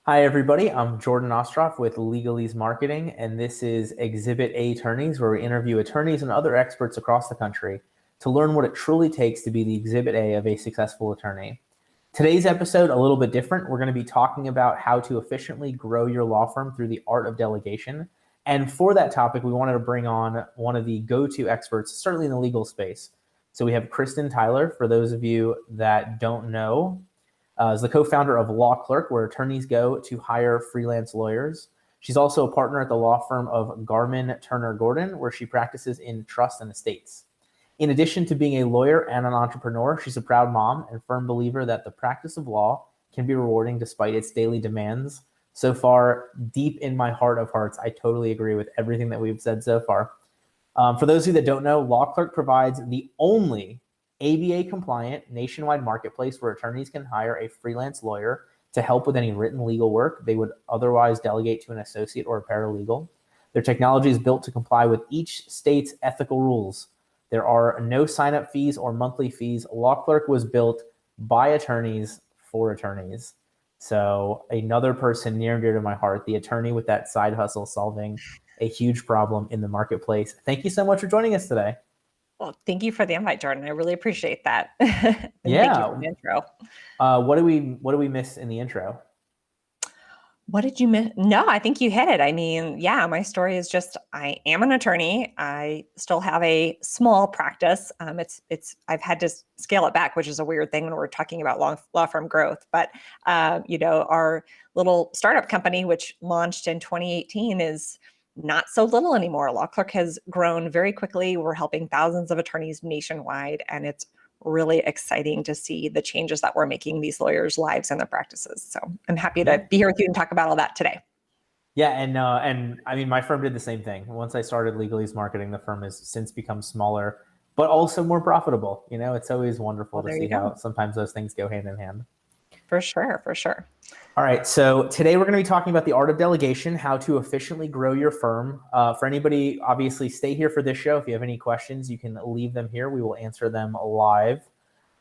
Hi, everybody. I'm Jordan Ostroff with LegalEase Marketing, and this is Exhibit A Attorneys, where we interview attorneys and other experts across the country to learn what it truly takes to be the Exhibit A of a successful attorney. Today's episode, a little bit different. We're going to be talking about how to efficiently grow your law firm through the art of delegation. And for that topic, we wanted to bring on one of the go-to experts, certainly in the legal space. So we have Kristin Tyler. For those of you that don't know, is the co-founder of Law Clerk, where attorneys go to hire freelance lawyers. She's also a partner at the law firm of Garman Turner Gordon, where she practices in trust and estates. In addition to being a lawyer and an entrepreneur, she's a proud mom and firm believer that the practice of law can be rewarding despite its daily demands. So far, deep in my heart of hearts, I totally agree with everything that we've said so far. For those of you that don't know, Law Clerk provides the only ABA-compliant nationwide marketplace where attorneys can hire a freelance lawyer to help with any written legal work they would otherwise delegate to an associate or a paralegal. Their technology is built to comply with each state's ethical rules. There are no sign-up fees or monthly fees. Law Clerk was built by attorneys for attorneys. So another person near and dear to my heart, the attorney with that side hustle solving a huge problem in the marketplace. Thank you so much for joining us today. Well, thank you for the invite, Jordan. I really appreciate that. And Yeah. Thank you for the intro. What do we miss in the intro? What did you miss? No, I think you hit it. I mean, yeah, my story is just I am an attorney. I still have a small practice. I've had to scale it back, which is a weird thing when we're talking about law firm growth. But our little startup company, which launched in 2018, is not so little anymore. Law Clerk has grown very quickly. We're helping thousands of attorneys nationwide, and it's really exciting to see the changes that we're making these lawyers' lives and their practices. So I'm happy to be here with you and talk about all that today. Yeah, and I mean, my firm did the same thing. Once I started LegalEase Marketing, the firm has since become smaller, but also more profitable. You know, it's always wonderful to see how sometimes those things go hand in hand. For sure, for sure. All right, so today we're going to be talking about the art of delegation, how to efficiently grow your firm. For anybody, obviously, stay here for this show. If you have any questions, you can leave them here. We will answer them live.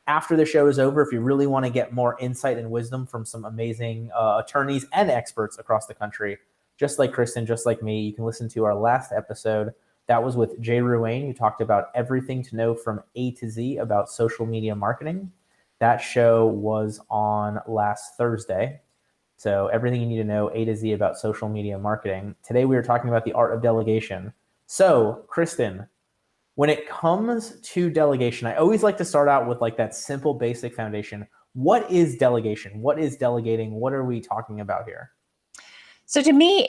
After the show is over, if you really want to get more insight and wisdom from some amazing attorneys and experts across the country, just like Kristin, just like me, you can listen to our last episode. That was with Jay Ruane, who talked about everything to know from A to Z about social media marketing. That show was on last Thursday. So everything you need to know A to Z about social media marketing. Today we are talking about the art of delegation. So, Kristin, when it comes to delegation, I always like to start out with like that simple basic foundation. What is delegation? What is delegating? What are we talking about here? So to me,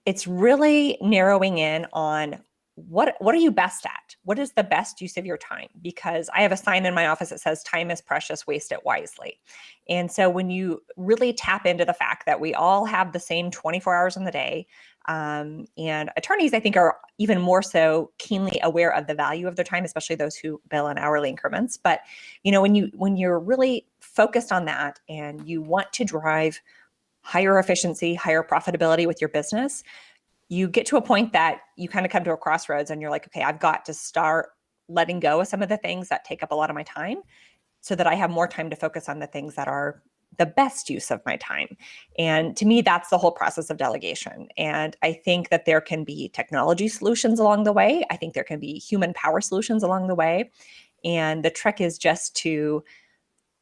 it's really narrowing in on what are you best at? What is the best use of your time? Because I have a sign in my office that says time is precious, waste it wisely. And so when you really tap into the fact that we all have the same 24 hours in the day, and attorneys, I think, are even more so keenly aware of the value of their time, especially those who bill in hourly increments. But when you're really focused on that and you want to drive higher efficiency, higher profitability with your business, you get to a point that you kind of come to a crossroads and you're like, okay, I've got to start letting go of some of the things that take up a lot of my time so that I have more time to focus on the things that are the best use of my time. And to me, that's the whole process of delegation. And I think that there can be technology solutions along the way. I think there can be human power solutions along the way. And the trick is just to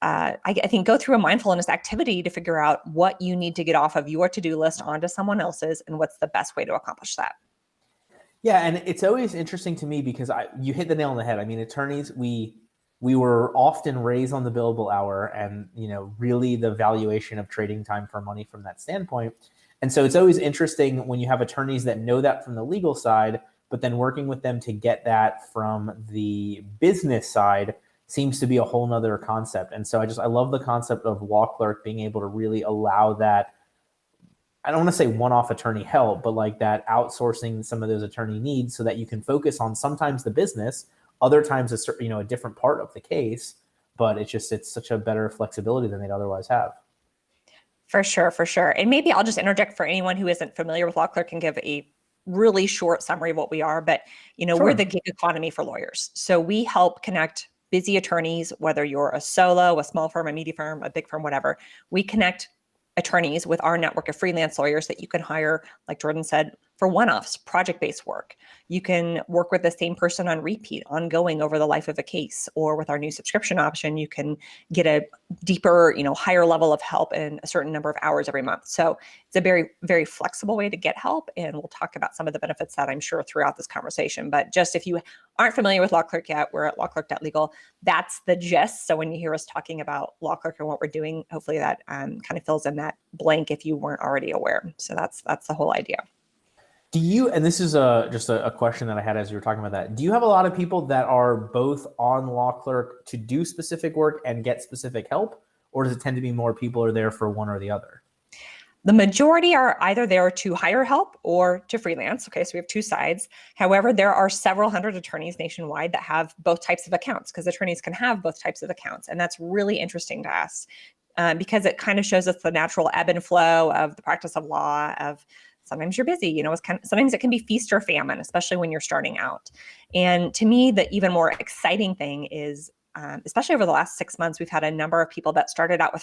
I think go through a mindfulness activity to figure out what you need to get off of your to-do list onto someone else's and what's the best way to accomplish that. Yeah, and it's always interesting to me because you hit the nail on the head. I mean, attorneys, we were often raised on the billable hour and, really the valuation of trading time for money from that standpoint. And so it's always interesting when you have attorneys that know that from the legal side, but then working with them to get that from the business side seems to be a whole nother concept. And so I love the concept of Law Clerk being able to really allow that, I don't want to say one-off attorney help, but like that outsourcing some of those attorney needs so that you can focus on sometimes the business, other times a different part of the case, but it's such a better flexibility than they'd otherwise have. For sure, for sure. And maybe I'll just interject for anyone who isn't familiar with Law Clerk and give a really short summary of what we are. But, Sure. We're the gig economy for lawyers. So we help connect busy attorneys, whether you're a solo, a small firm, a media firm, a big firm, whatever. We connect attorneys with our network of freelance lawyers that you can hire, like Jordan said, for one-offs, project-based work. You can work with the same person on repeat, ongoing over the life of a case, or with our new subscription option, you can get a deeper, higher level of help in a certain number of hours every month. So it's a very, very flexible way to get help. And we'll talk about some of the benefits that I'm sure throughout this conversation. But just if you aren't familiar with Law Clerk yet, we're at lawclerk.legal. That's the gist. So when you hear us talking about Law Clerk and what we're doing, hopefully that kind of fills in that blank if you weren't already aware. So that's the whole idea. Do you, and this is just a question that I had as you were talking about that, do you have a lot of people that are both on Law Clerk to do specific work and get specific help? Or does it tend to be more people are there for one or the other? The majority are either there to hire help or to freelance. Okay, so we have two sides. However, there are several hundred attorneys nationwide that have both types of accounts, because attorneys can have both types of accounts. And that's really interesting to us because it kind of shows us the natural ebb and flow of the practice of law, of sometimes you're busy, sometimes it can be feast or famine, especially when you're starting out. And to me, the even more exciting thing is, especially over the last 6 months, we've had a number of people that started out with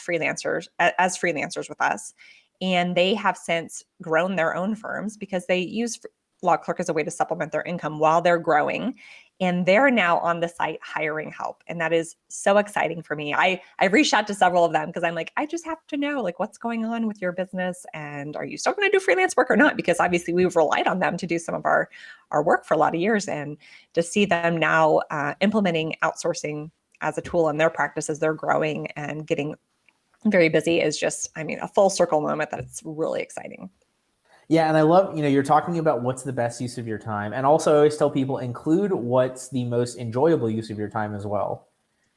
as freelancers with us. And they have since grown their own firms because they use Law Clerk as a way to supplement their income while they're growing. And they're now on the site hiring help. And that is so exciting for me. I've reached out to several of them because I'm like, I just have to know what's going on with your business. And are you still going to do freelance work or not? Because obviously we've relied on them to do some of our work for a lot of years. And to see them now implementing outsourcing as a tool in their practice as they're growing and getting very busy is just, a full circle moment that it's really exciting. Yeah, and I love, you're talking about what's the best use of your time. And also I always tell people include what's the most enjoyable use of your time as well.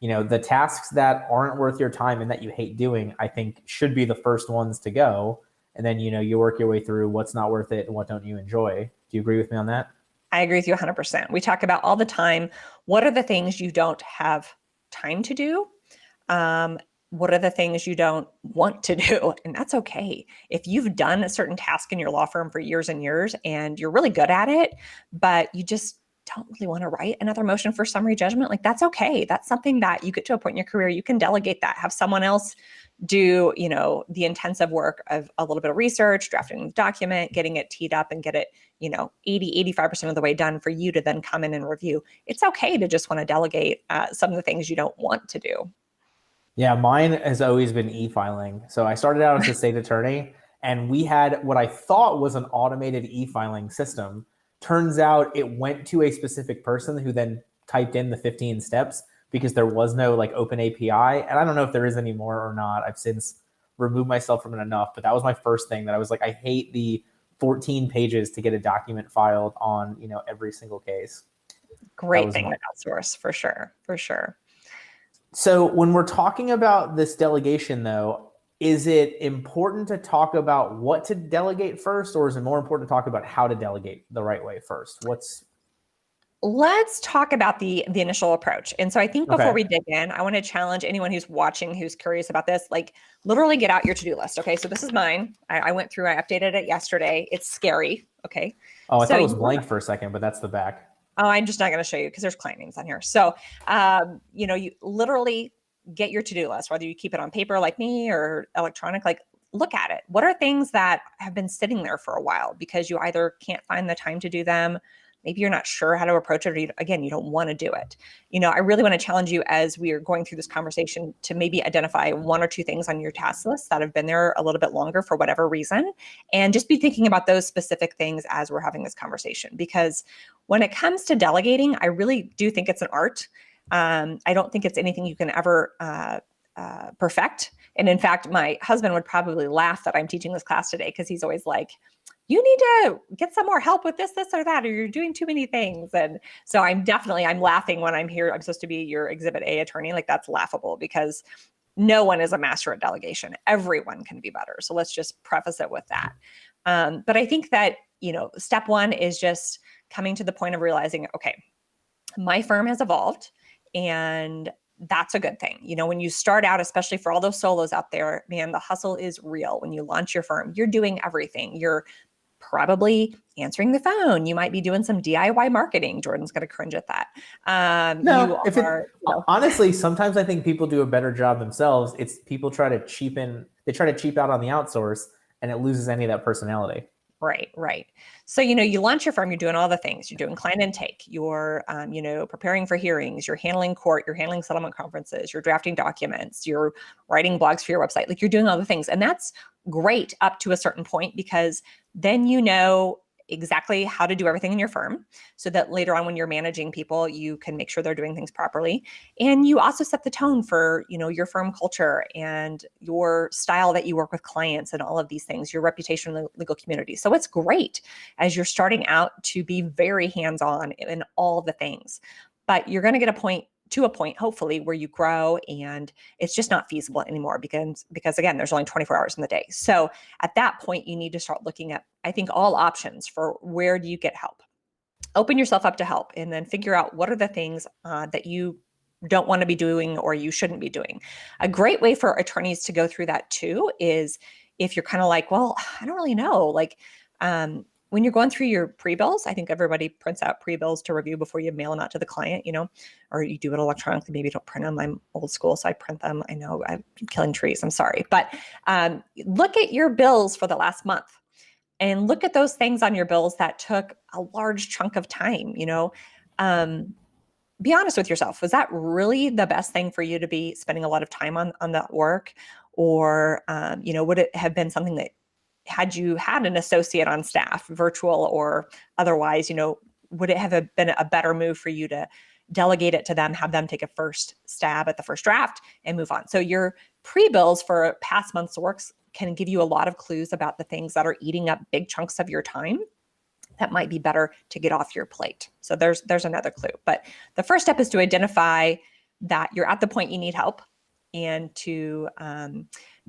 The tasks that aren't worth your time and that you hate doing, I think should be the first ones to go. And then, you work your way through what's not worth it and what don't you enjoy. Do you agree with me on that? I agree with you 100%. We talk about all the time, what are the things you don't have time to do? What are the things you don't want to do? And that's okay. If you've done a certain task in your law firm for years and years and you're really good at it, but you just don't really want to write another motion for summary judgment, that's okay. That's something that you get to a point in your career, you can delegate that, have someone else do, the intensive work of a little bit of research, drafting the document, getting it teed up and get it, 80-85% of the way done for you to then come in and review. It's okay to just want to delegate some of the things you don't want to do. Yeah, mine has always been e-filing. So I started out as a state attorney, and we had what I thought was an automated e-filing system. Turns out it went to a specific person who then typed in the 15 steps because there was no open API. And I don't know if there is anymore or not. I've since removed myself from it enough, but that was my first thing that I was like, I hate the 14 pages to get a document filed on, every single case. Great thing to outsource for sure. For sure. So when we're talking about this delegation, though, is it important to talk about what to delegate first, or is it more important to talk about how to delegate the right way first? Let's talk about the initial approach. And so I think before we dig in, I want to challenge anyone who's watching, who's curious about this, literally get out your to-do list. Okay. So this is mine. I went through, I updated it yesterday. It's scary. Okay. Oh, I thought it was blank for a second, but that's the back. Oh, I'm just not going to show you because there's client names on here. So, you literally get your to-do list, whether you keep it on paper like me or electronic, look at it. What are things that have been sitting there for a while because you either can't find the time to do them, maybe you're not sure how to approach it, or you don't want to do it. I really want to challenge you as we are going through this conversation to maybe identify one or two things on your task list that have been there a little bit longer for whatever reason, and just be thinking about those specific things as we're having this conversation. Because when it comes to delegating, I really do think it's an art. I don't think it's anything you can ever perfect. And in fact, my husband would probably laugh that I'm teaching this class today because he's always like, you need to get some more help with this or that, or you're doing too many things. And so I'm laughing when I'm here. I'm supposed to be your Exhibit A attorney. That's laughable because no one is a master at delegation. Everyone can be better. So let's just preface it with that. But I think that, step one is just coming to the point of realizing, okay, my firm has evolved and that's a good thing. When you start out, especially for all those solos out there, man, the hustle is real. When you launch your firm, you're doing everything. You're probably answering the phone. You might be doing some DIY marketing. Jordan's going to cringe at that. No, honestly, sometimes I think people do a better job themselves. It's people try to cheap out on the outsource, and it loses any of that personality. Right. So, you launch your firm, you're doing all the things. You're doing client intake, you're, preparing for hearings, you're handling court, you're handling settlement conferences, you're drafting documents, you're writing blogs for your website. Like, you're doing all the things. And that's great up to a certain point, because then you know exactly how to do everything in your firm, so that later on when you're managing people, you can make sure they're doing things properly. And you also set the tone for, your firm culture and your style that you work with clients and all of these things, your reputation in the legal community. So it's great as you're starting out to be very hands-on in all the things. But you're going to get to a point, hopefully, where you grow and it's just not feasible anymore, because again, there's only 24 hours in the day. So at that point, you need to start looking at, I think, all options for where do you get help. Open yourself up to help, and then figure out what are the things that you don't want to be doing or you shouldn't be doing. A great way for attorneys to go through that too is if you're kind of like, well, I don't really know, like, when you're going through your pre-bills, I think everybody prints out pre-bills to review before you mail them out to the client, or you do it electronically. Maybe you don't print them. I'm old school, so I print them. I know I'm killing trees. I'm sorry. But look at your bills for the last month and look at those things on your bills that took a large chunk of time. Be honest with yourself. Was that really the best thing for you to be spending a lot of time on that work? Or, would it have been something that, had you had an associate on staff, virtual or otherwise, would it have been a better move for you to delegate it to them, have them take a first stab at the first draft and move on? So your pre-bills for past month's works can give you a lot of clues about the things that are eating up big chunks of your time that might be better to get off your plate. So there's another clue. But the first step is to identify that you're at the point you need help, and to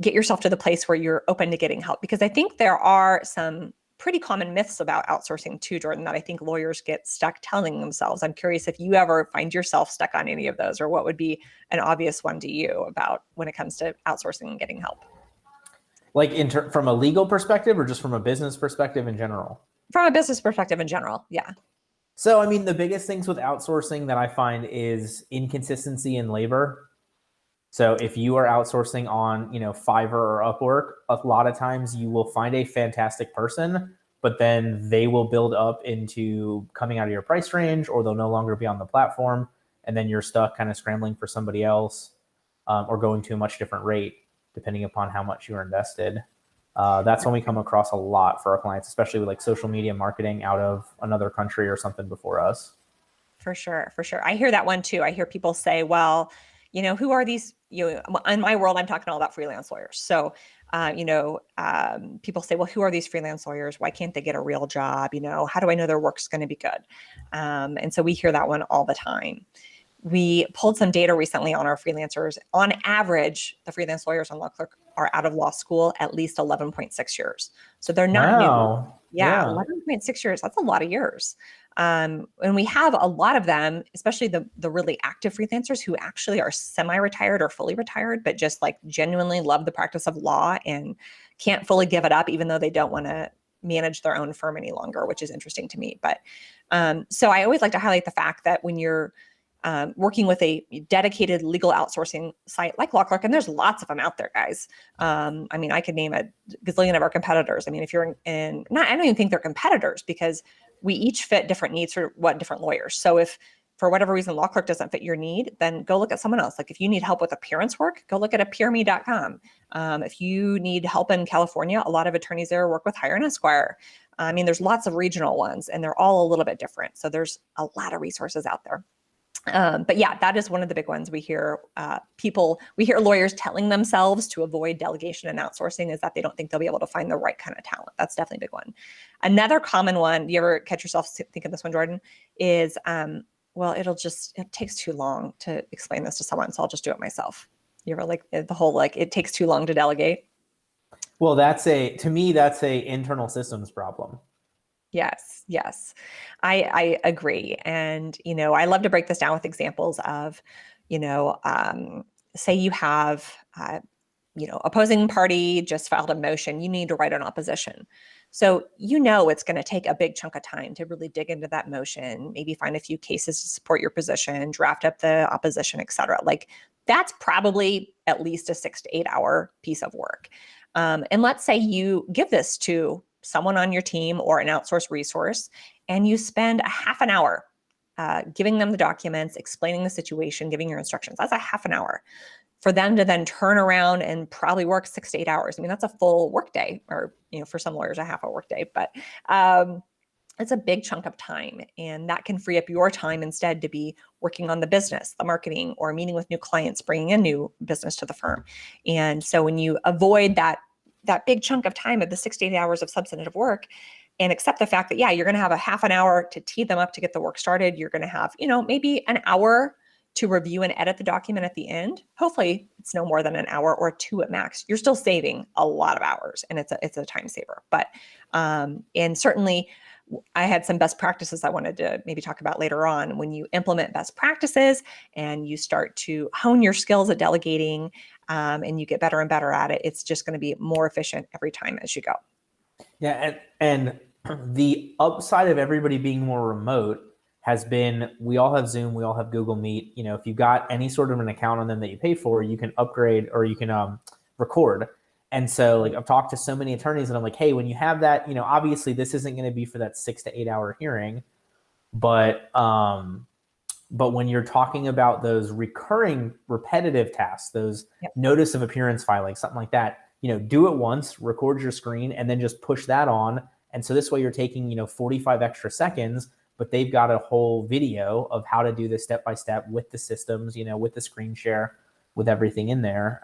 get yourself to the place where you're open to getting help. Because I think there are some pretty common myths about outsourcing too, Jordan, that I think lawyers get stuck telling themselves. I'm curious if you ever find yourself stuck on any of those, or what would be an obvious one to you about when it comes to outsourcing and getting help. Like from a legal perspective, or just from a business perspective in general? From a business perspective in general, yeah. So, the biggest things with outsourcing that I find is inconsistency in labor. So if you are outsourcing on, Fiverr or Upwork, a lot of times you will find a fantastic person, but then they will build up into coming out of your price range, or they'll no longer be on the platform. And then you're stuck kind of scrambling for somebody else, or going to a much different rate, depending upon how much you're invested. That's when we come across a lot for our clients, especially with like social media marketing out of another country or something before us. For sure. I hear that one too. I hear people say, well, who are these, in my world, I'm talking all about freelance lawyers. So, people say, well, who are these freelance lawyers? Why can't they get a real job? How do I know their work's going to be good? And so we hear that one all the time. We pulled some data recently on our freelancers. On average, the freelance lawyers on Law Clerk are out of law school at least 11.6 years. So they're not new. Yeah, 11.6 years. That's a lot of years. And we have a lot of them, especially the really active freelancers who actually are semi-retired or fully retired, but just like genuinely love the practice of law and can't fully give it up, even though they don't want to manage their own firm any longer, which is interesting to me. But so I always like to highlight the fact that when you're working with a dedicated legal outsourcing site like Law Clerk, and there's lots of them out there, guys. I could name a gazillion of our competitors. if you're I don't even think they're competitors, because we each fit different needs for different lawyers. So if for whatever reason Law Clerk doesn't fit your need, then go look at someone else. Like if you need help with appearance work, go look at appearme.com. If you need help in California, a lot of attorneys there work with Hire and Esquire. There's lots of regional ones, and they're all a little bit different. So there's a lot of resources out there. But yeah, that is one of the big ones we hear. We hear lawyers telling themselves to avoid delegation and outsourcing is that they don't think they'll be able to find the right kind of talent. That's definitely a big one. Another common one, do you ever catch yourself thinking this one, Jordan, is, it takes too long to explain this to someone, so I'll just do it myself. You ever the whole, it takes too long to delegate? Well, to me, that's a internal systems problem. Yes. I agree. And, I love to break this down with examples of, say you have, opposing party just filed a motion, you need to write an opposition. So it's going to take a big chunk of time to really dig into that motion, maybe find a few cases to support your position, draft up the opposition, et cetera. Like that's probably at least a 6 to 8 hour piece of work. And let's say you give this to someone on your team or an outsourced resource, and you spend a half an hour giving them the documents, explaining the situation, giving your instructions. That's a half an hour. For them to then turn around and probably work 6 to 8 hours. I mean, that's a full workday, or for some lawyers, a half a workday, but it's a big chunk of time, and that can free up your time instead to be working on the business, the marketing, or meeting with new clients, bringing in new business to the firm. And so when you avoid that big chunk of time of the 6 to 8 hours of substantive work, and accept the fact that, you're going to have a half an hour to tee them up to get the work started. You're going to have, maybe an hour to review and edit the document at the end. Hopefully it's no more than an hour or 2 at max. You're still saving a lot of hours, and it's a time saver. But, and certainly I had some best practices I wanted to maybe talk about later on. When you implement best practices and you start to hone your skills at delegating, and you get better and better at it, it's just going to be more efficient every time as you go. Yeah. And the upside of everybody being more remote has been, we all have Zoom, we all have Google Meet. If you've got any sort of an account on them that you pay for, you can upgrade, or you can record. And so like I've talked to so many attorneys, and I'm like, hey, when you have that, obviously this isn't going to be for that 6 to 8 hour hearing, but when you're talking about those recurring repetitive tasks, those notice of appearance filing, something like that, do it once, record your screen, and then just push that on. And so this way you're taking, 45 extra seconds, but they've got a whole video of how to do this step-by-step with the systems, with the screen share, with everything in there.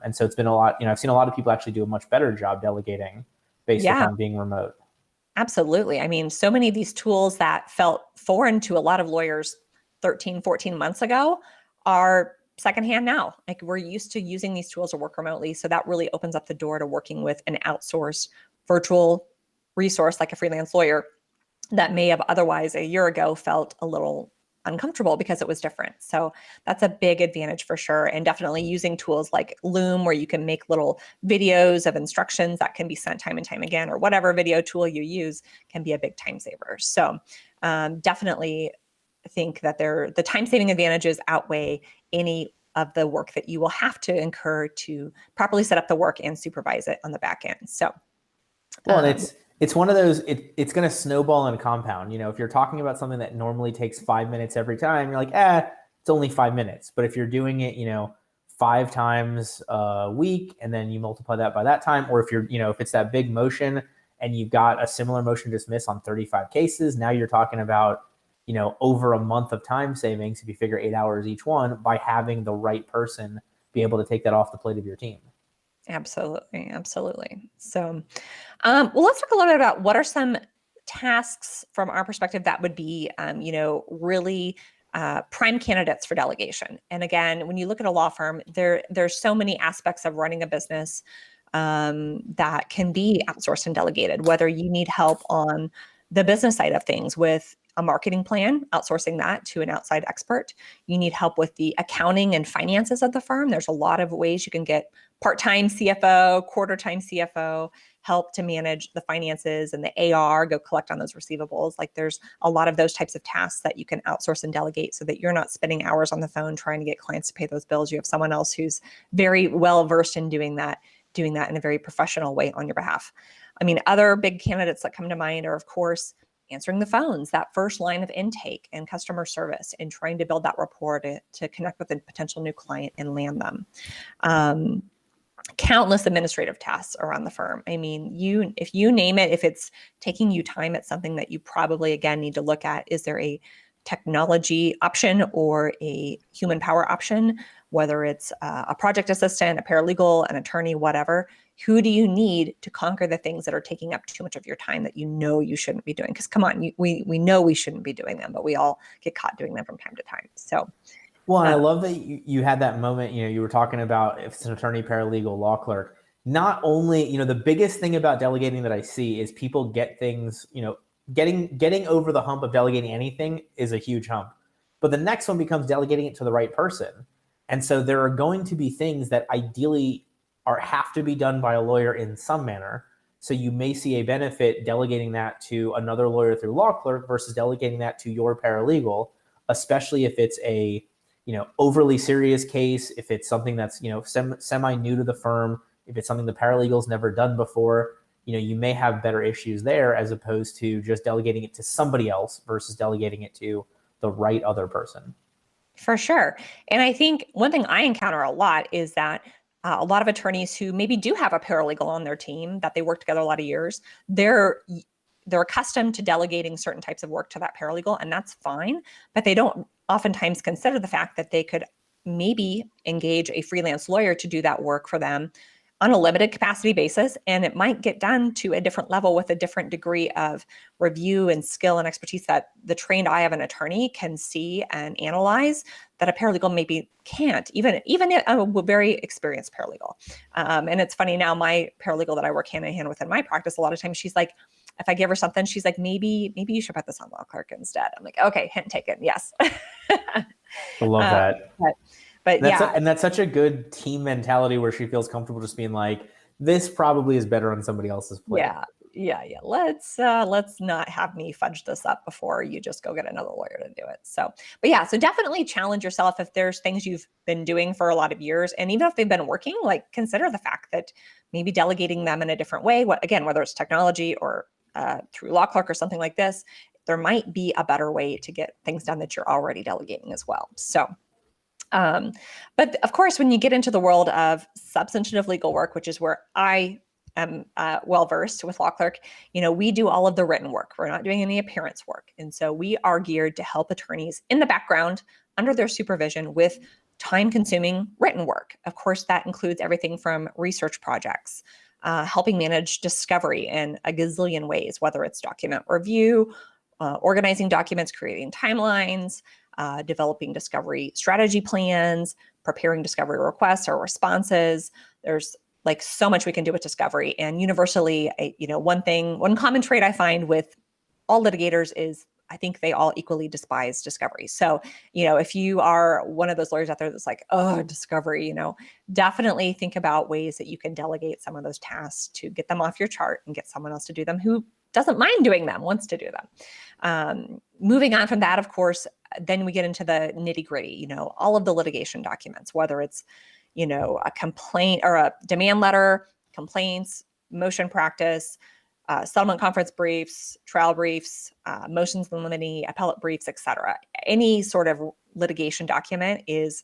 And so it's been a lot, I've seen a lot of people actually do a much better job delegating based upon being remote. Absolutely. I mean, so many of these tools that felt foreign to a lot of lawyers 13, 14 months ago are secondhand now. Like we're used to using these tools to work remotely. So that really opens up the door to working with an outsourced virtual resource like a freelance lawyer that may have otherwise a year ago felt a little uncomfortable because it was different. So that's a big advantage for sure. And definitely using tools like Loom, where you can make little videos of instructions that can be sent time and time again, or whatever video tool you use, can be a big time saver. So definitely think that the time saving advantages outweigh any of the work that you will have to incur to properly set up the work and supervise it on the back end. So, well, and it's one of those, it's going to snowball and compound. If you're talking about something that normally takes 5 minutes every time, you're like, it's only 5 minutes. But if you're doing it, 5 times a week, and then you multiply that by that time, or if you're, if it's that big motion and you've got a similar motion dismiss on 35 cases, now you're talking about, over a month of time savings if you figure 8 hours each one, by having the right person be able to take that off the plate of your team. Absolutely. Absolutely. So, well, let's talk a little bit about what are some tasks from our perspective that would be, really prime candidates for delegation. And again, when you look at a law firm, there's so many aspects of running a business that can be outsourced and delegated, whether you need help on the business side of things with a marketing plan, outsourcing that to an outside expert. You need help with the accounting and finances of the firm. There's a lot of ways you can get part-time CFO, quarter-time CFO, help to manage the finances and the AR, go collect on those receivables. Like there's a lot of those types of tasks that you can outsource and delegate so that you're not spending hours on the phone trying to get clients to pay those bills. You have someone else who's very well versed in doing that in a very professional way on your behalf. I mean, other big candidates that come to mind are, of course, answering the phones, that first line of intake and customer service, and trying to build that rapport to connect with a potential new client and land them. Countless administrative tasks around the firm. I mean, if you name it, if it's taking you time at something that you probably, again, need to look at, is there a technology option or a human power option, whether it's a project assistant, a paralegal, an attorney, whatever. Who do you need to conquer the things that are taking up too much of your time that you shouldn't be doing? Because come on, we know we shouldn't be doing them, but we all get caught doing them from time to time. So, well, and I love that you had that moment. You were talking about if it's an attorney, paralegal, law clerk. Not only, the biggest thing about delegating that I see is people get things, getting over the hump of delegating anything is a huge hump. But the next one becomes delegating it to the right person. And so there are going to be things that ideally have to be done by a lawyer in some manner. So you may see a benefit delegating that to another lawyer through law clerk versus delegating that to your paralegal, especially if it's a overly serious case, if it's something that's semi new to the firm, if it's something the paralegal's never done before. You may have better issues there as opposed to just delegating it to somebody else versus delegating it to the right other person. For sure. And I think one thing I encounter a lot is that a lot of attorneys who maybe do have a paralegal on their team that they work together a lot of years, they're accustomed to delegating certain types of work to that paralegal, and that's fine. But they don't oftentimes consider the fact that they could maybe engage a freelance lawyer to do that work for them on a limited capacity basis, and it might get done to a different level with a different degree of review and skill and expertise that the trained eye of an attorney can see and analyze that a paralegal maybe can't, even a very experienced paralegal. And it's funny now, my paralegal that I work hand in hand with in my practice, a lot of times she's like, if I give her something, she's like, maybe you should put this on law clerk instead. I'm like, okay, hint taken, yes. I love that. But and that's such a good team mentality where she feels comfortable just being like, this probably is better on somebody else's plate. Yeah. Let's not have me fudge this up before you just go get another lawyer to do it. So definitely challenge yourself if there's things you've been doing for a lot of years, and even if they've been working, like consider the fact that maybe delegating them in a different way. Whether it's technology or through law clerk or something like this, there might be a better way to get things done that you're already delegating as well. So. But of course, when you get into the world of substantive legal work, which is where I am well-versed with law clerk, we do all of the written work. We're not doing any appearance work. And so we are geared to help attorneys in the background under their supervision with time-consuming written work. Of course, that includes everything from research projects, helping manage discovery in a gazillion ways, whether it's document review, organizing documents, creating timelines, developing discovery strategy plans, preparing discovery requests or responses. There's like so much we can do with discovery. And universally, one common trait I find with all litigators is I think they all equally despise discovery. So, if you are one of those lawyers out there that's like, oh, discovery, definitely think about ways that you can delegate some of those tasks to get them off your chart and get someone else to do them who doesn't mind doing them, wants to do them. Moving on from that, of course, then we get into the nitty gritty, all of the litigation documents, whether it's, a complaint or a demand letter, complaints, motion practice, settlement conference briefs, trial briefs, motions in limine, appellate briefs, et cetera. Any sort of litigation document is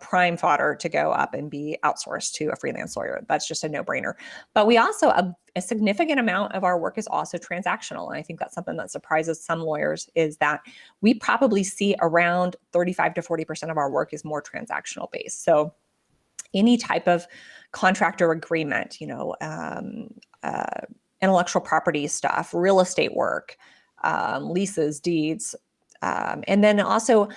prime fodder to go up and be outsourced to a freelance lawyer. That's just a no-brainer. But we also, a significant amount of our work is also transactional. And I think that's something that surprises some lawyers is that we probably see around 35 to 40% of our work is more transactional based. So any type of contract or agreement, intellectual property stuff, real estate work, leases, deeds, and then also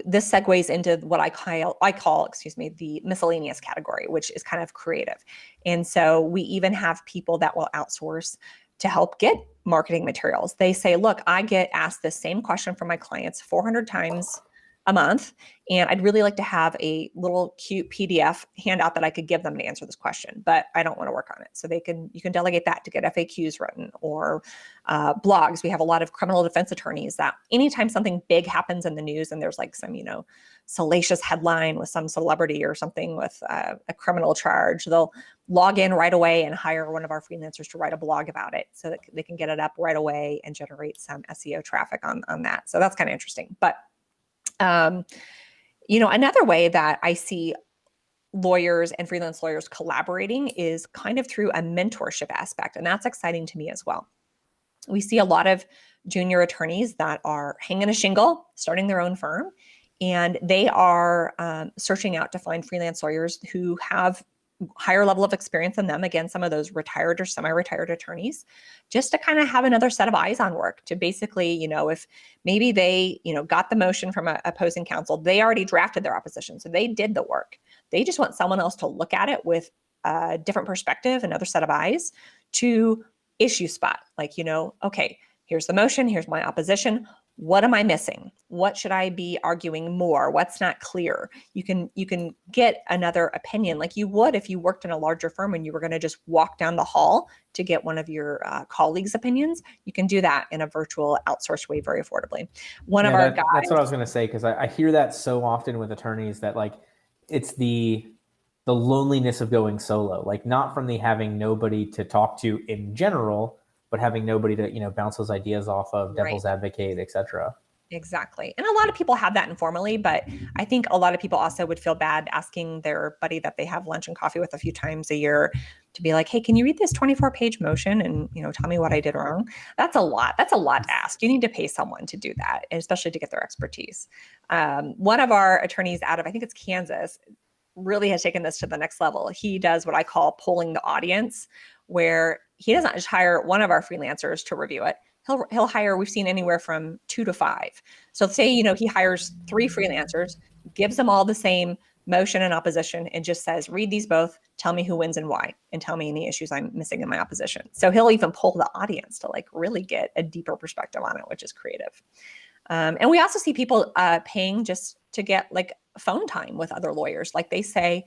this segues into what I call, the miscellaneous category, which is kind of creative. And so we even have people that will outsource to help get marketing materials. They say, look, I get asked the same question from my clients 400 times a month, and I'd really like to have a little cute PDF handout that I could give them to answer this question, but I don't want to work on it. So you can delegate that to get FAQs written or blogs. We have a lot of criminal defense attorneys that anytime something big happens in the news and there's like some, salacious headline with some celebrity or something with a criminal charge, they'll log in right away and hire one of our freelancers to write a blog about it so that they can get it up right away and generate some SEO traffic on that. So that's kind of interesting. But another way that I see lawyers and freelance lawyers collaborating is kind of through a mentorship aspect. And that's exciting to me as well. We see a lot of junior attorneys that are hanging a shingle, starting their own firm, and they are searching out to find freelance lawyers who have higher level of experience than them. Again, some of those retired or semi-retired attorneys, just to kind of have another set of eyes on work to basically, if maybe they, got the motion from a opposing counsel, they already drafted their opposition. So they did the work. They just want someone else to look at it with a different perspective, another set of eyes to issue spot. Like, okay, here's the motion, here's my opposition. What am I missing? What should I be arguing more? What's not clear? You can get another opinion like you would if you worked in a larger firm and you were going to just walk down the hall to get one of your colleagues' opinions. You can do that in a virtual outsourced way very affordably. One of our guys. That's what I was going to say, because I hear that so often with attorneys that like it's the loneliness of going solo, like not from the having nobody to talk to in general, but having nobody to, bounce those ideas off of, devil's advocate, et cetera. Exactly. And a lot of people have that informally, but I think a lot of people also would feel bad asking their buddy that they have lunch and coffee with a few times a year to be like, hey, can you read this 24-page motion and, tell me what I did wrong? That's a lot. That's a lot to ask. You need to pay someone to do that, especially to get their expertise. One of our attorneys out of, I think it's Kansas, really has taken this to the next level. He does what I call polling the audience, where he doesn't just hire one of our freelancers to review it. He'll hire, we've seen anywhere from 2 to 5. So say, he hires 3 freelancers, gives them all the same motion and opposition, and just says, read these both, tell me who wins and why, and tell me any issues I'm missing in my opposition. So he'll even poll the audience to like really get a deeper perspective on it, which is creative. And we also see people paying just to get like phone time with other lawyers. Like they say,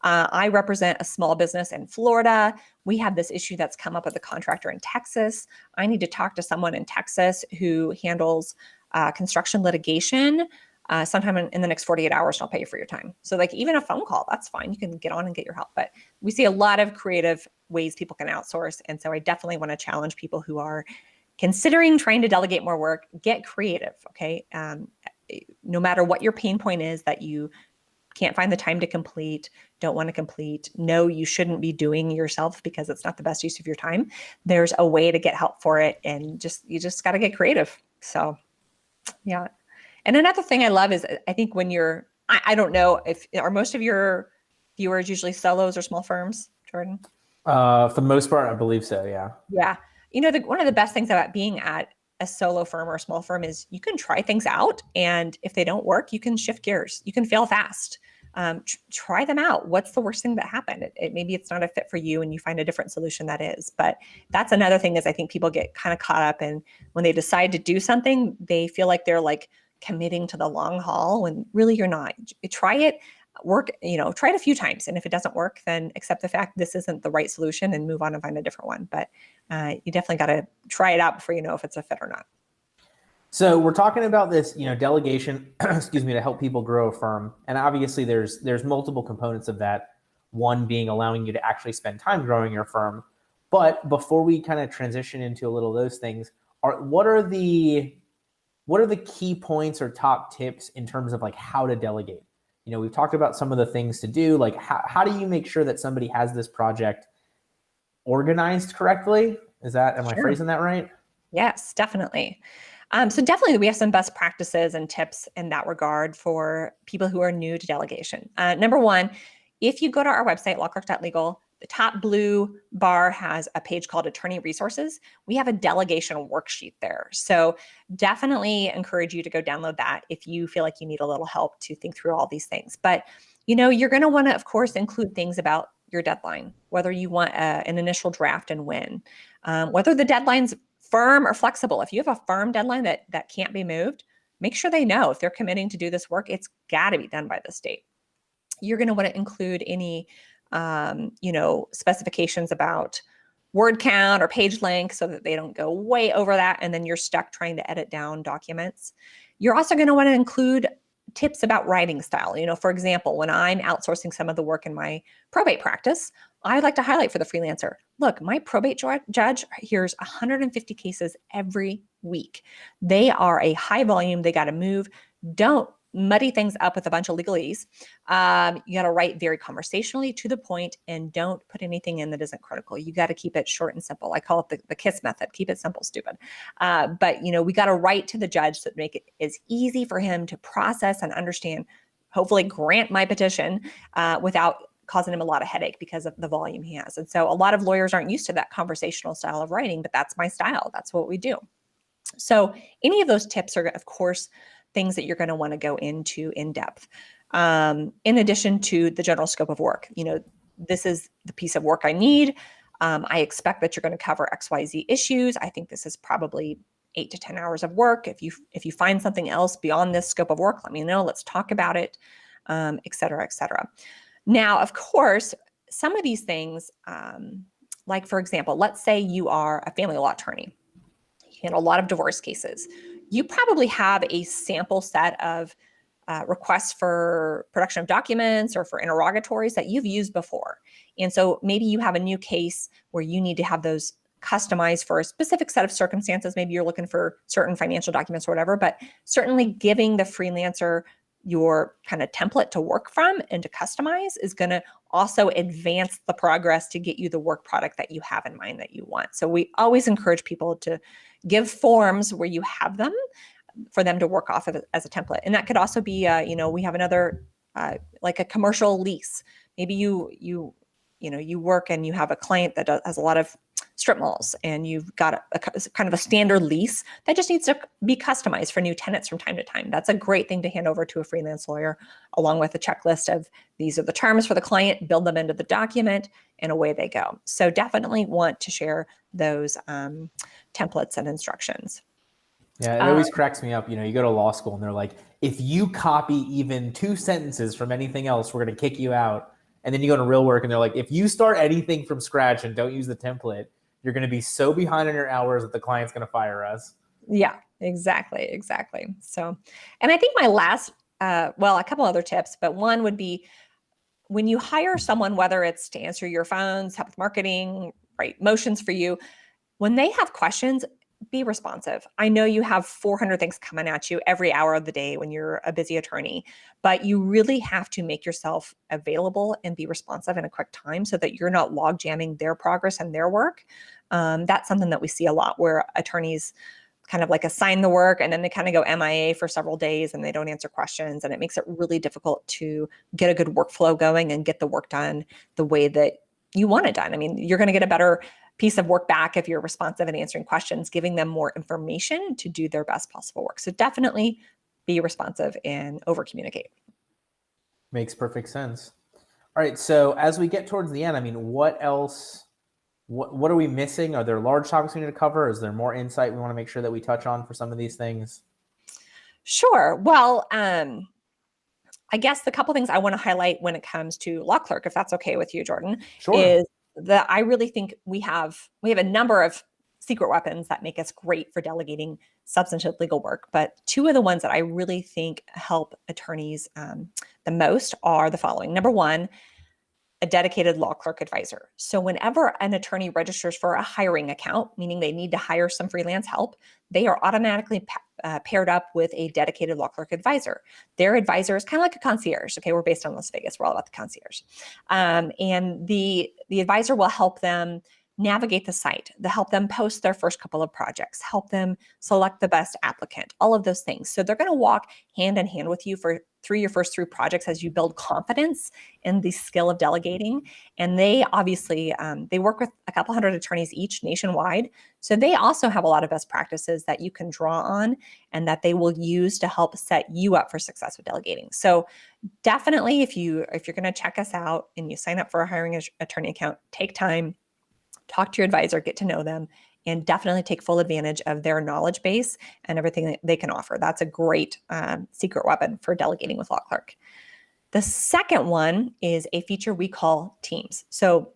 I represent a small business in Florida. We have this issue that's come up with a contractor in Texas. I need to talk to someone in Texas who handles construction litigation sometime in the next 48 hours, and I'll pay you for your time. So like even a phone call, that's fine. You can get on and get your help. But we see a lot of creative ways people can outsource. And so I definitely want to challenge people who are considering trying to delegate more work, get creative, okay? No matter what your pain point is that you can't find the time to complete, don't want to complete, no, you shouldn't be doing yourself because it's not the best use of your time. There's a way to get help for it, and you just got to get creative. So, yeah. And another thing I love is I think when I don't know are most of your viewers usually solos or small firms, Jordan? For the most part, I believe so. Yeah. Yeah. One of the best things about being at a solo firm or a small firm is you can try things out. And if they don't work, you can shift gears. You can fail fast. Try them out. What's the worst thing that happened? Maybe it's not a fit for you and you find a different solution that is. But that's another thing is I think people get kind of caught up in when they decide to do something, they feel like they're like committing to the long haul when really you're not. Try it. Try it a few times. And if it doesn't work, then accept the fact this isn't the right solution and move on and find a different one. But you definitely got to try it out before you know if it's a fit or not. So we're talking about this, delegation, to help people grow a firm. And obviously there's multiple components of that. One being allowing you to actually spend time growing your firm. But before we kind of transition into a little of those things, what are the key points or top tips in terms of like how to delegate? We've talked about some of the things to do, like how do you make sure that somebody has this project organized correctly? Am I phrasing that right? Yes, definitely. So definitely we have some best practices and tips in that regard for people who are new to delegation. Number one, if you go to our website, lawclerk.legal, the top blue bar has a page called Attorney Resources. We have a delegation worksheet there. So definitely encourage you to go download that if you feel like you need a little help to think through all these things. But, you're going to want to, of course, include things about your deadline, whether you want an initial draft and when, whether the deadline's firm or flexible. If you have a firm deadline that can't be moved, make sure they know if they're committing to do this work, it's got to be done by this date. You're going to want to include any specifications about word count or page length so that they don't go way over that. And then you're stuck trying to edit down documents. You're also going to want to include tips about writing style. For example, when I'm outsourcing some of the work in my probate practice, I like to highlight for the freelancer, look, my probate judge hears 150 cases every week. They are a high volume. They got to move. Don't muddy things up with a bunch of legalese. You got to write very conversationally to the point and don't put anything in that isn't critical. You got to keep it short and simple. I call it the KISS method. Keep it simple, stupid. But we got to write to the judge to make it as easy for him to process and understand, hopefully grant my petition without causing him a lot of headache because of the volume he has. And so a lot of lawyers aren't used to that conversational style of writing, but that's my style. That's what we do. So any of those tips are, of course, things that you're going to want to go into in depth. In addition to the general scope of work, this is the piece of work I need. I expect that you're going to cover XYZ issues. I think this is probably 8 to 10 hours of work. If you find something else beyond this scope of work, let me know. Let's talk about it, et cetera, et cetera. Now, of course, some of these things, like for example, let's say you are a family law attorney. You handle a lot of divorce cases. You probably have a sample set of requests for production of documents or for interrogatories that you've used before. And so maybe you have a new case where you need to have those customized for a specific set of circumstances. Maybe you're looking for certain financial documents or whatever, but certainly giving the freelancer your kind of template to work from and to customize is going to also advance the progress to get you the work product that you have in mind that you want. So we always encourage people to give forms where you have them for them to work off of as a template. And that could also be, we have another, like a commercial lease. Maybe you work and you have a client that has a lot of strip malls, and you've got a kind of a standard lease that just needs to be customized for new tenants from time to time. That's a great thing to hand over to a freelance lawyer, along with a checklist of these are the terms for the client, build them into the document, and away they go. So definitely want to share those templates and instructions. Yeah, it always cracks me up. You go to law school and they're like, if you copy even 2 sentences from anything else, we're going to kick you out. And then you go to real work and they're like, if you start anything from scratch and don't use the template, you're going to be so behind on your hours that the client's going to fire us. Yeah, exactly. So, and I think my last, a couple other tips, but one would be when you hire someone, whether it's to answer your phones, help with marketing, write motions for you, when they have questions, be responsive. I know you have 400 things coming at you every hour of the day when you're a busy attorney, but you really have to make yourself available and be responsive in a quick time so that you're not log jamming their progress and their work. That's something that we see a lot where attorneys kind of like assign the work and then they kind of go MIA for several days and they don't answer questions. And it makes it really difficult to get a good workflow going and get the work done the way that you want it done. I mean, you're going to get a better piece of work back if you're responsive and answering questions, giving them more information to do their best possible work. So definitely be responsive and over communicate. Makes perfect sense. All right. So as we get towards the end, I mean, what else, what are we missing? Are there large topics we need to cover? Is there more insight we want to make sure that we touch on for some of these things? Sure. Well, I guess the couple things I want to highlight when it comes to law clerk, if that's okay with you, Jordan, Sure. is that I really think we have a number of secret weapons that make us great for delegating substantive legal work. But 2 of the ones that I really think help attorneys the most are the following. Number 1, a dedicated law clerk advisor. So whenever an attorney registers for a hiring account, meaning they need to hire some freelance help, they are automatically paired up with a dedicated law clerk advisor. Their advisor is kind of like a concierge. Okay, we're based on Las Vegas. We're all about the concierge. And the advisor will help them navigate the site, to help them post their first couple of projects, help them select the best applicant, all of those things. So they're going to walk hand in hand with you through your first 3 projects as you build confidence in the skill of delegating. And they obviously, they work with a couple hundred attorneys each nationwide. So they also have a lot of best practices that you can draw on and that they will use to help set you up for success with delegating. So definitely if you're going to check us out and you sign up for a hiring attorney account, take time, talk to your advisor, get to know them, and definitely take full advantage of their knowledge base and everything that they can offer. That's a great secret weapon for delegating with law clerk. The second one is a feature we call Teams. So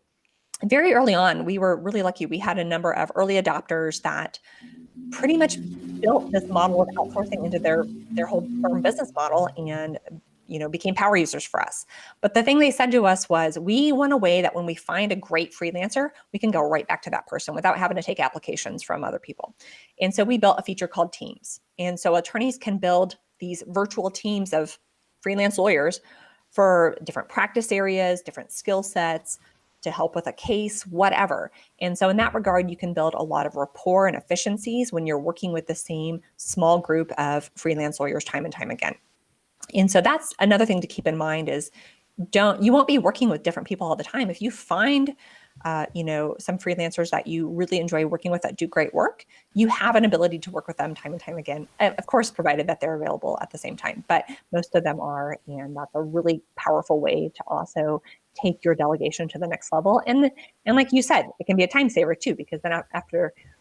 very early on, we were really lucky. We had a number of early adopters that pretty much built this model of outsourcing into their whole firm business model and became power users for us. But the thing they said to us was, we want a way that when we find a great freelancer, we can go right back to that person without having to take applications from other people. And so we built a feature called Teams. And so attorneys can build these virtual teams of freelance lawyers for different practice areas, different skill sets, to help with a case, whatever. And so in that regard, you can build a lot of rapport and efficiencies when you're working with the same small group of freelance lawyers time and time again. And so that's another thing to keep in mind is you won't be working with different people all the time. If you find, some freelancers that you really enjoy working with that do great work, you have an ability to work with them time and time again, of course, provided that they're available at the same time. But most of them are, and that's a really powerful way to also take your delegation to the next level. And like you said, it can be a time saver too, because then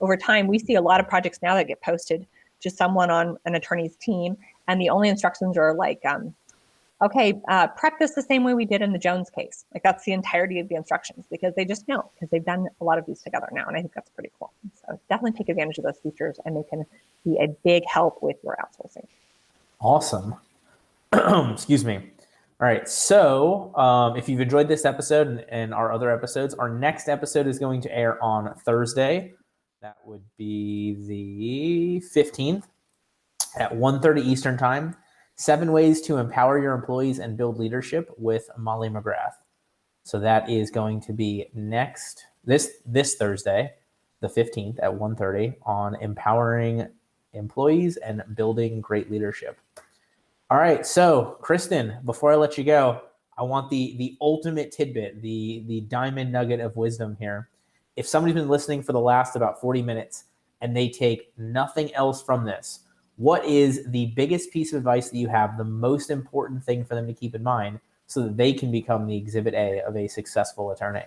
over time, we see a lot of projects now that get posted to someone on an attorney's team, and the only instructions are like, prep this the same way we did in the Jones case. Like that's the entirety of the instructions, because they just know, because they've done a lot of these together now. And I think that's pretty cool. So definitely take advantage of those features, and they can be a big help with your outsourcing. Awesome. Excuse me. All right. So if you've enjoyed this episode and our other episodes, our next episode is going to air on Thursday. That would be the 15th at 1:30 Eastern Time. 7 ways to empower your employees and build leadership with Molly McGrath. So that is going to be this Thursday, the 15th at 1:30 on empowering employees and building great leadership. All right. So Kristin, before I let you go, I want the ultimate tidbit, the diamond nugget of wisdom here. If somebody's been listening for the last about 40 minutes and they take nothing else from this, what is the biggest piece of advice that you have, the most important thing for them to keep in mind so that they can become the exhibit A of a successful attorney?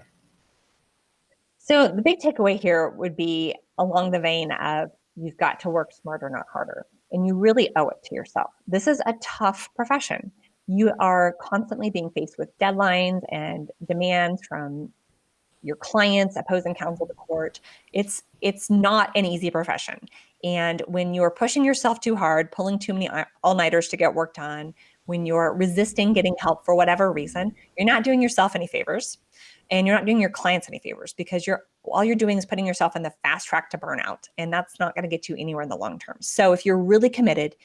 So the big takeaway here would be along the vein of you've got to work smarter, not harder. And you really owe it to yourself. This is a tough profession. You are constantly being faced with deadlines and demands from your clients, opposing counsel, the court. It's not an easy profession. And when you're pushing yourself too hard, pulling too many all-nighters to get work done, when you're resisting getting help for whatever reason, you're not doing yourself any favors, and you're not doing your clients any favors, because all you're doing is putting yourself in the fast track to burnout, and that's not going to get you anywhere in the long term. So if you're really committed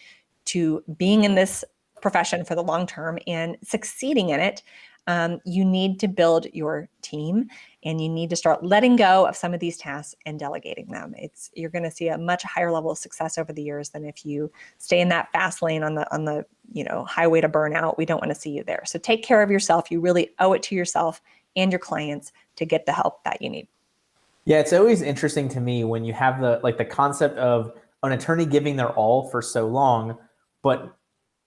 to being in this profession for the long term and succeeding in it, you need to build your team, and you need to start letting go of some of these tasks and delegating them. You're going to see a much higher level of success over the years than if you stay in that fast lane on the highway to burnout. We don't want to see you there. So take care of yourself. You really owe it to yourself and your clients to get the help that you need. Yeah, it's always interesting to me when you have the concept of an attorney giving their all for so long, but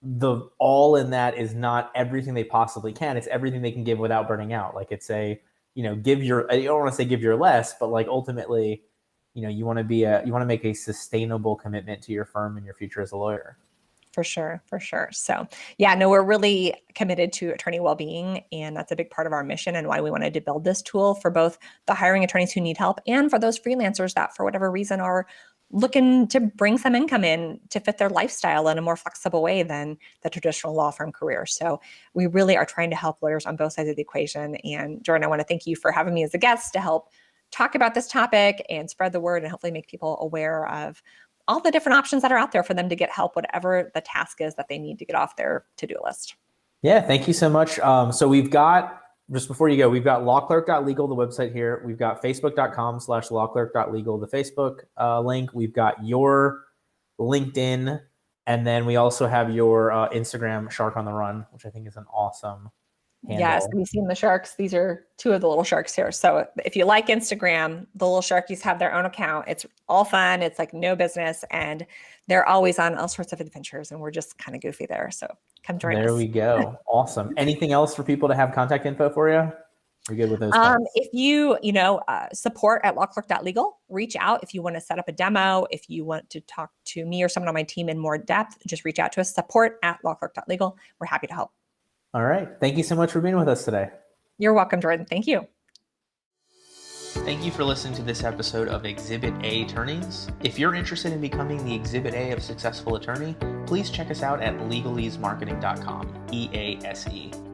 the all in that is not everything they possibly can. It's everything they can give without burning out. Like it's I don't want to say give your less, but like ultimately, you want to make a sustainable commitment to your firm and your future as a lawyer. For sure. So yeah, no, we're really committed to attorney well-being, and that's a big part of our mission and why we wanted to build this tool for both the hiring attorneys who need help and for those freelancers that for whatever reason are looking to bring some income in to fit their lifestyle in a more flexible way than the traditional law firm career. So we really are trying to help lawyers on both sides of the equation. And Jordan, I want to thank you for having me as a guest to help talk about this topic and spread the word and hopefully make people aware of all the different options that are out there for them to get help, whatever the task is that they need to get off their to-do list. Yeah, thank you so much. So we've got, just before you go, we've got lawclerk.legal, the website here. We've got facebook.com/lawclerk.legal, the Facebook link. We've got your LinkedIn. And then we also have your Instagram, Shark on the Run, which I think is an awesome handle. Yes, have you seen the sharks? These are 2 of the little sharks here. So if you like Instagram, the little sharkies have their own account. It's all fun. It's like no business. And they're always on all sorts of adventures. And we're just kind of goofy there. So come join us. There we go. Awesome. Anything else for people to have contact info for you? We're good with those. If you, support at lawclerk.legal, reach out. If you want to set up a demo, if you want to talk to me or someone on my team in more depth, just reach out to us, support at lawclerk.legal. We're happy to help. All right. Thank you so much for being with us today. You're welcome, Jordan. Thank you. Thank you for listening to this episode of Exhibit A Attorneys. If you're interested in becoming the Exhibit A of successful attorney, please check us out at legaleasemarketing.com, EASE.